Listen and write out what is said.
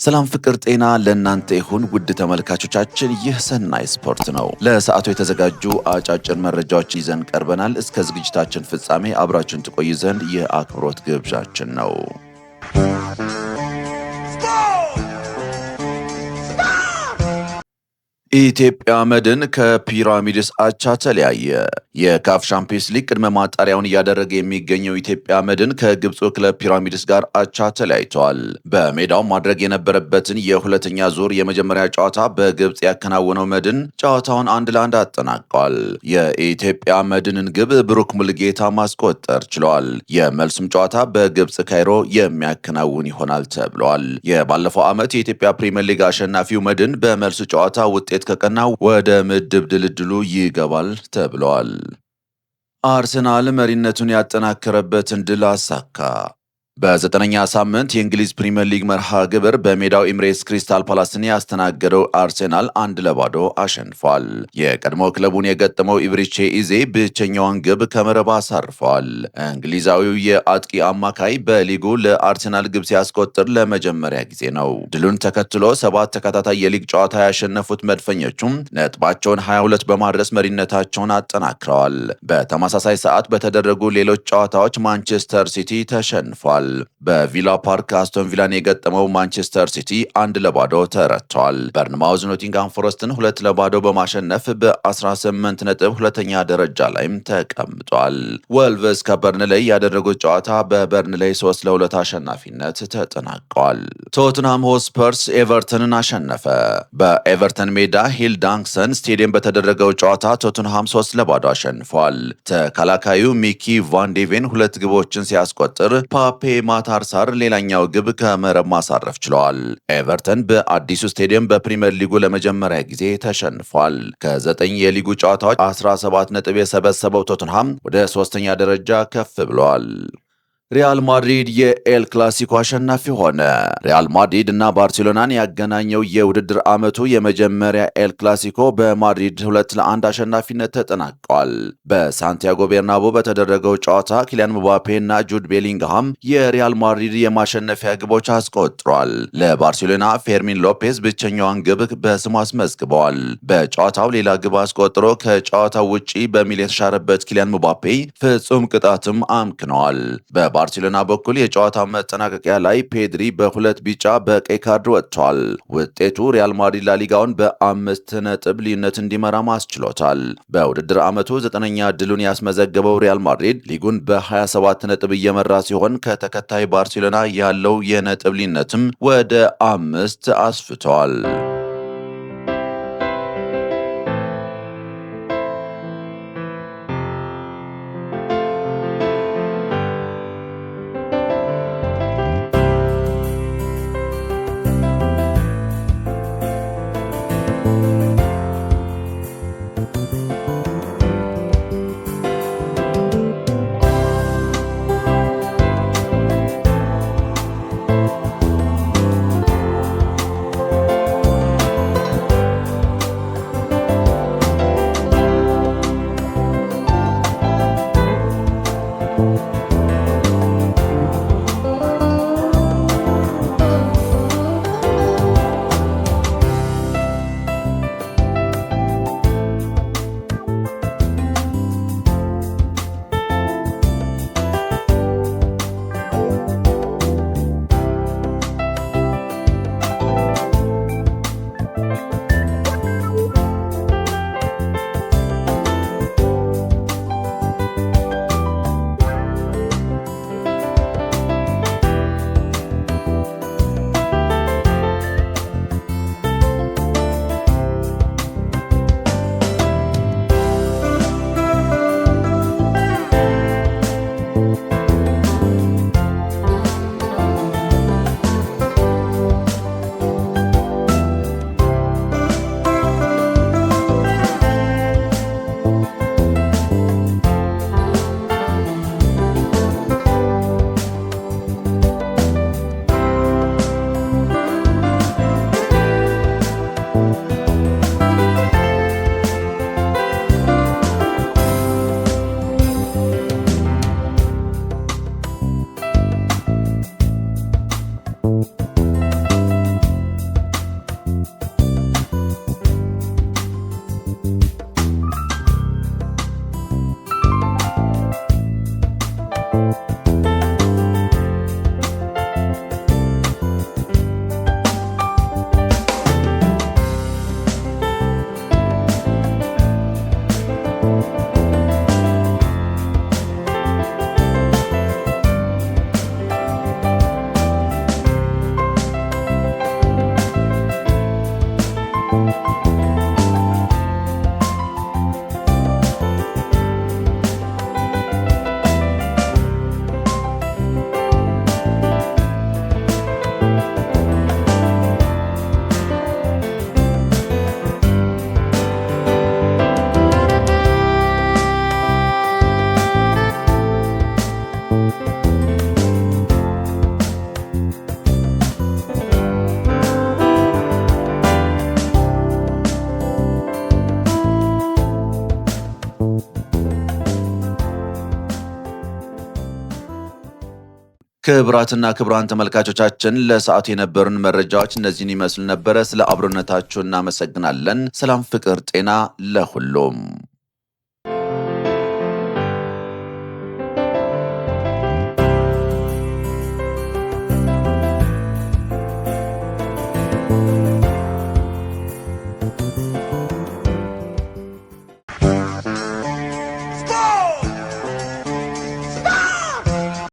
ሰላም ፍቅር ጤና ለእናንተ ይሁን ውድ ተመልካቾቻችን፣ ይህ ሰናይ ስፖርት ነው። ለሰዓቱ የተዘጋጁ አጫጭር መረጃዎች ይዘን ቀርበናል። እስከ ዝግጅታችን ፍጻሜ አብራችን ትቆዩ ዘንድ የአክብሮት ግብዣችን ነው። ኢትዮጵያ መድን ከፒራሚድስ አቻ ተለያየ። የካፍ ሻምፒዮንስ ሊግ ቅድመ ማጣሪያውን እያደረገ የሚገኘው ኢትዮጵያ መድን ከግብፁ ክለብ ፒራሚድስ ጋር አቻ ተለያይተዋል። በሜዳው ማድረግ የነበረበትን የሁለተኛ ዙር የመጀመሪያ ጨዋታ በግብፅ ያከናወነው መድን ጨዋታውን 1-1 አጠናቋል። የኢትዮጵያ መድንን ግብ ብሩክ ሙልጌታ ማስቆጠር ችሏል። የመልሱም ጨዋታ በግብፅ ካይሮ የሚያከናውን ይሆናል ተብሏል። የባለፈው ዓመት የኢትዮጵያ ፕሪሚየር ሊግ አሸናፊው መድን በመልሱ ጨዋታ ውጤት ከቀና ወደ ምድብ ድልድሉ ይገባል ተብሏል። አርሰናል መሪነቱን ያጠናከረበትን ድል አሳካ። በዘጠነኛ ሳምንት የእንግሊዝ ፕሪምየር ሊግ መርሃ ግብር በሜዳው ኤምሬትስ ክሪስታል ፓላስን ያስተናገደው አርሴናል 1-0 አሸንፏል። የቀድሞ ክለቡን የገጠመው ኢብሪቼ ኢዜ ብቸኛዋን ግብ ከመረብ አሳርፏል። እንግሊዛዊው የአጥቂ አማካይ በሊጉ ለአርሴናል ግብ ሲያስቆጥር ለመጀመሪያ ጊዜ ነው። ድሉን ተከትሎ 7 ተከታታይ የሊግ ጨዋታ ያሸነፉት መድፈኞቹም ነጥባቸውን 22 በማድረስ መሪነታቸውን አጠናክረዋል። በተመሳሳይ ሰዓት በተደረጉ ሌሎች ጨዋታዎች ማንቸስተር ሲቲ ተሸንፏል። በቪላ ፓርክ አስቶን ቪላን የገጠመው ማንቸስተር ሲቲ 1-0 ተረቷል። በርንማውዝ ኖቲንግሃም ፎረስትን 2-0 በማሸነፍ በ18 ነጥብ ሁለተኛ ደረጃ ላይም ተቀምጧል። ወልቭስ ከበርንሌይ ያደረጉት ጨዋታ በበርንሌይ 3-2 አሸናፊነት ተጠናቋል። ቶትንሃም ሆስፐርስ ኤቨርተንን አሸነፈ። በኤቨርተን ሜዳ ሂል ዳንክሰን ስቴዲየም በተደረገው ጨዋታ ቶትንሃም 3-0 አሸንፏል። ተከላካዩ ሚኪ ቫንዴቬን 2 ግቦችን ሲያስቆጥር ፓፔ ማታርሳር ሌላኛው ግብ ከመረብ ማሳረፍ ችለዋል። ኤቨርተን በአዲሱ ስቴዲየም በፕሪሚየር ሊጉ ለመጀመሪያ ጊዜ ተሸንፏል። ከ9 የሊጉ ጨዋታዎች 17 ነጥብ የሰበሰበው ቶትንሃም ወደ 3ኛ ደረጃ ከፍ ብለዋል። ሪያል ማድሪድ የኤል ክላሲኮ አሸናፊ ሆነ። ሪያል ማድሪድ እና ባርሴሎናን ያገናኘው የውድድር ዓመቱ የመጀመሪያ ኤል ክላሲኮ በማድሪድ 2-1 አሸናፊነት ተጠናቋል። በሳንቲያጎ ቤርናቦ በተደረገው ጨዋታ ኪሊያን ምባፔ እና ጁድ ቤሊንግሃም የሪያል ማድሪድ የማሸነፊያ ግቦች አስቆጥሯል። ለባርሴሎና ፌርሚን ሎፔዝ ብቸኛዋን ግብ በስሙ አስመዝግበዋል። በጨዋታው ሌላ ግብ አስቆጥሮ ከጨዋታው ውጪ በሚል የተሻረበት ኪሊያን ምባፔ ፍጹም ቅጣትም አምክነዋል። ባርሴሎና በኩል የጨዋታ መጠናቀቂያ ላይ ፔድሪ በ2 ቢጫ በቀይ ካርድ ወጥቷል። ውጤቱ ሪያል ማድሪድ ላሊጋውን በ5 ነጥብ ልዩነት እንዲመራ ማስችሎታል። በውድድር ዓመቱ 9ኛ ድሉን ያስመዘገበው ሪያል ማድሪድ ሊጉን በ27 ነጥብ እየመራ ሲሆን ከተከታይ ባርሴሎና ያለው የነጥብ ልዩነትም ወደ 5 አስፍቷል። ክቡራትና ክቡራን ተመልካቾቻችን ለሰዓቱ የነበሩን መረጃዎች እነዚህን ይመስል ነበረ። ስለ አብሮነታችሁ እናመሰግናለን። ሰላም፣ ፍቅር፣ ጤና ለሁሉም